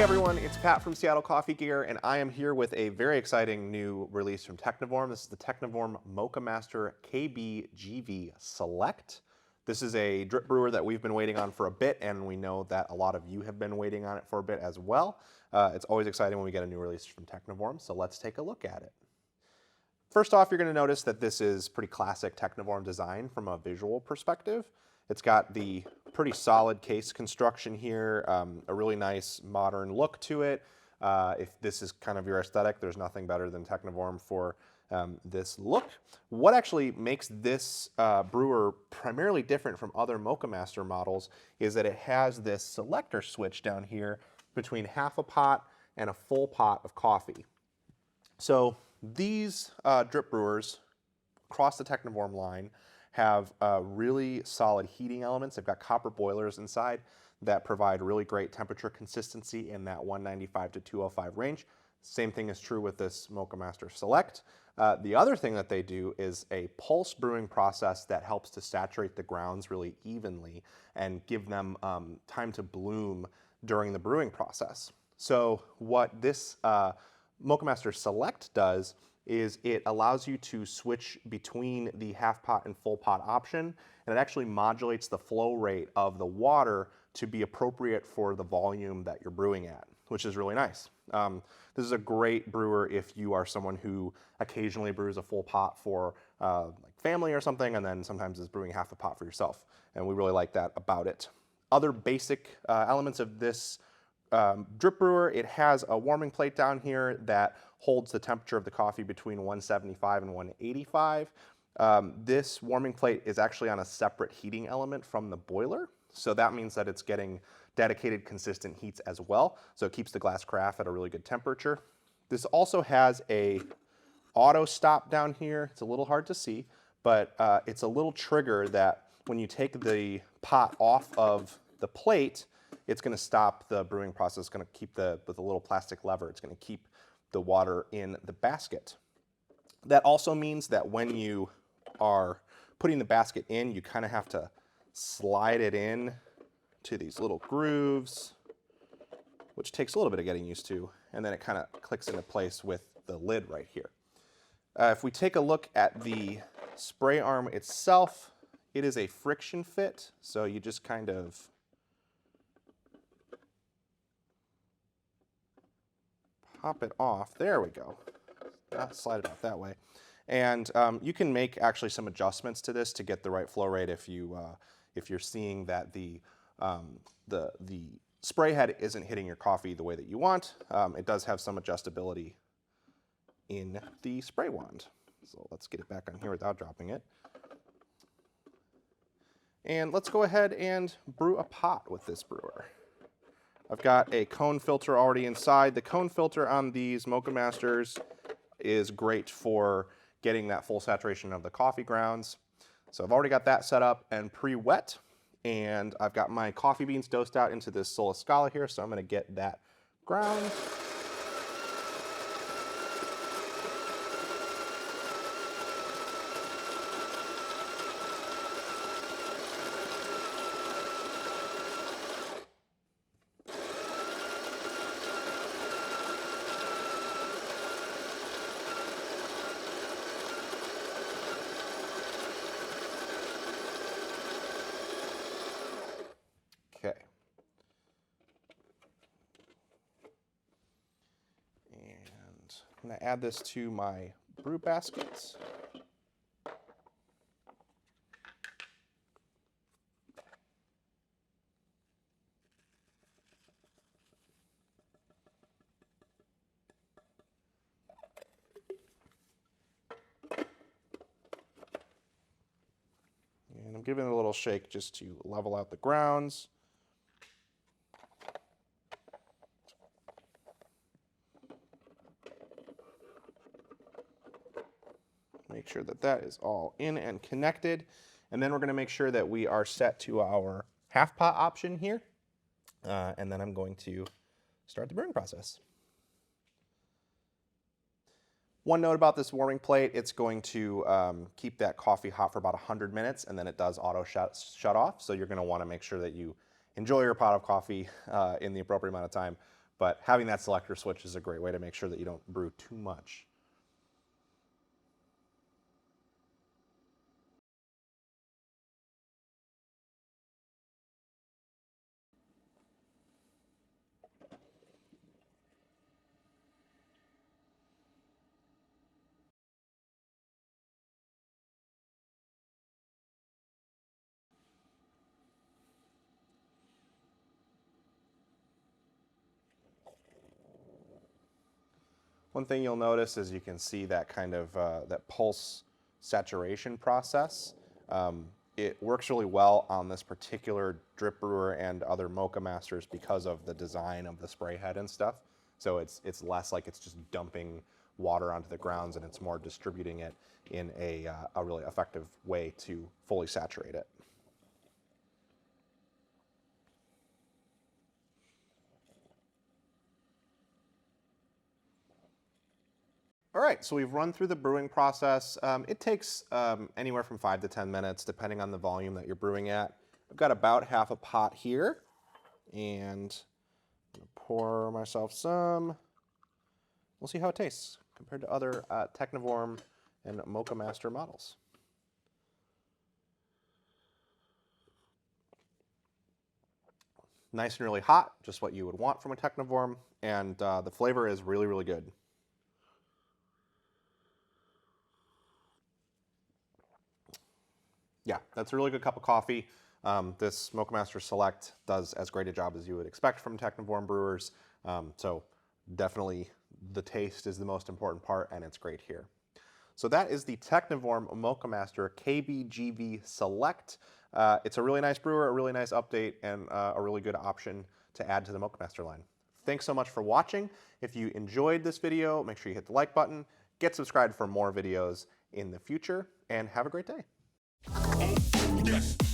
everyone, it's Pat from Seattle Coffee Gear, and I am here with a very exciting new release from Technivorm. This is the Technivorm Moccamaster KBGV Select. This is a drip brewer that we've been waiting on for a bit, and we know that a lot of you have been waiting on it for a bit as well. It's always exciting when we get a new release from Technivorm, so let's take a look at it. First off, you're going to notice that this is pretty classic Technivorm design from a visual perspective. It's got the pretty solid case construction here, a really nice modern look to it. If this is kind of your aesthetic, there's nothing better than Technivorm for this look. What actually makes this brewer primarily different from other Moccamaster models is that it has this selector switch down here between half a pot and a full pot of coffee. So these drip brewers across the Technivorm line have really solid heating elements. They've got copper boilers inside that provide really great temperature consistency in that 195 to 205 range. Same thing is true with this Moccamaster Select. The other thing that they do is a pulse brewing process that helps to saturate the grounds really evenly and give them time to bloom during the brewing process. So what this Moccamaster Select does is it allows you to switch between the half pot and full pot option, and it actually modulates the flow rate of the water to be appropriate for the volume that you're brewing at, which is really nice. This is a great brewer if you are someone who occasionally brews a full pot for like family or something, and then sometimes is brewing half a pot for yourself, and we really like that about it. Other basic elements of this drip brewer, it has a warming plate down here that holds the temperature of the coffee between 175 and 185. This warming plate is actually on a separate heating element from the boiler, so that means that it's getting dedicated consistent heats as well, so it keeps the glass carafe at a really good temperature. This also has a auto stop down here. It's a little hard to see, but it's a little trigger that when you take the pot off of the plate, it's going to stop the brewing process. It's going to keep with a little plastic lever, it's going to keep the water in the basket. That also means that when you are putting the basket in, you kind of have to slide it in to these little grooves, which takes a little bit of getting used to, and then it kind of clicks into place with the lid right here. If we take a look at the spray arm itself, it is a friction fit, so you just kind of pop it off. There we go. Slide it off that way. And you can make actually some adjustments to this to get the right flow rate if you're seeing that the spray head isn't hitting your coffee the way that you want. It does have some adjustability in the spray wand. So let's get it back on here without dropping it. And let's go ahead and brew a pot with this brewer. I've got a cone filter already inside. The cone filter on these Moccamasters is great for getting that full saturation of the coffee grounds. So I've already got that set up and pre-wet, and I've got my coffee beans dosed out into this Sola Scala here, so I'm going to get that ground. Okay. And I'm going to add this to my brew baskets. And I'm giving it a little shake just to level out the grounds. Make sure that that is all in and connected. And then we're going to make sure that we are set to our half pot option here. And then I'm going to start the brewing process. One note about this warming plate, it's going to keep that coffee hot for about 100 minutes, and then it does auto shut off. So you're going to want to make sure that you enjoy your pot of coffee in the appropriate amount of time but having that selector switch is a great way to make sure that you don't brew too much. One thing you'll notice is you can see that kind of that pulse saturation process. It works really well on this particular drip brewer and other Moccamasters because of the design of the spray head and stuff. So it's less like it's just dumping water onto the grounds, and it's more distributing it in a really effective way to fully saturate it. All right, so we've run through the brewing process. It takes anywhere from 5 to 10 minutes, depending on the volume that you're brewing at. I've got about half a pot here, and I'm gonna pour myself some. We'll see how it tastes compared to other Technivorm and Moccamaster models. Nice and really hot, just what you would want from a Technivorm, and the flavor is really, really good. Yeah, that's a really good cup of coffee. This Moccamaster Select does as great a job as you would expect from Technivorm brewers. So definitely the taste is the most important part, and it's great here. So that is the Technivorm Moccamaster KBGV Select. It's a really nice brewer, a really nice update, and a really good option to add to the Moccamaster line. Thanks so much for watching. If you enjoyed this video, make sure you hit the like button, get subscribed for more videos in the future, and have a great day. Yes.